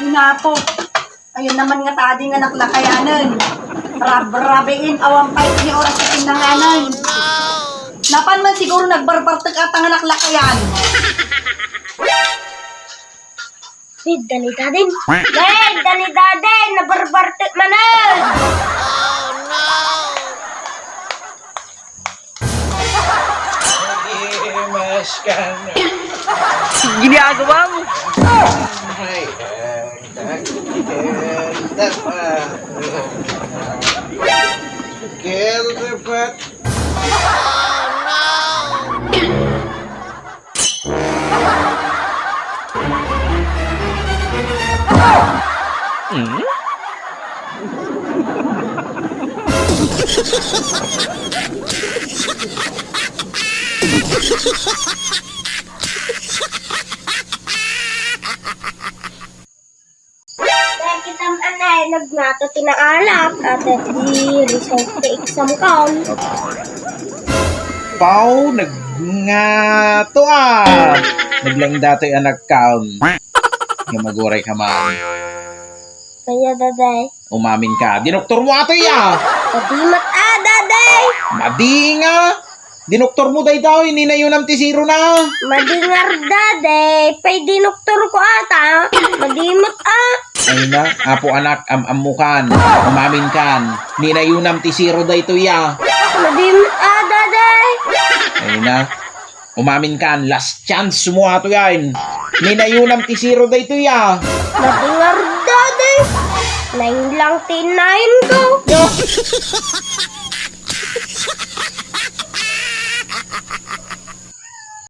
Hinapo. Ayun naman nga tadi nga naklakayanan. Rabein awang pahit ni oras sa tinanganan. Napan man siguro nagbarbartag at ang naklakayan. Dani-dadin. Dani-dadin. Nabarbartik manan. Mas ka na. Ginagawa mo. Ay, Kel dapat. Kaya kitang anay, nagnato tinaalak at di result ka exam count. Pau, nagngato Naglang dato'y anak count. Maguray ka man. Kaya daday, Umamin ka. Dinoktor mo ato kadimat daday. Madi nga. Dinoktor mo day daw. Hindi na yun ang tisiro na. Madingar daday, pay dinoktor ko ata. Madimot Ay na, apo anak, amukan. Umamin kan. Hindi na yun ang tisiro day to Madimot daday. Ay na. Umamin kan. Last chance mo ato yan. Hindi na yun ang tisiro day to Madingar daday. Nain lang tinayin ko.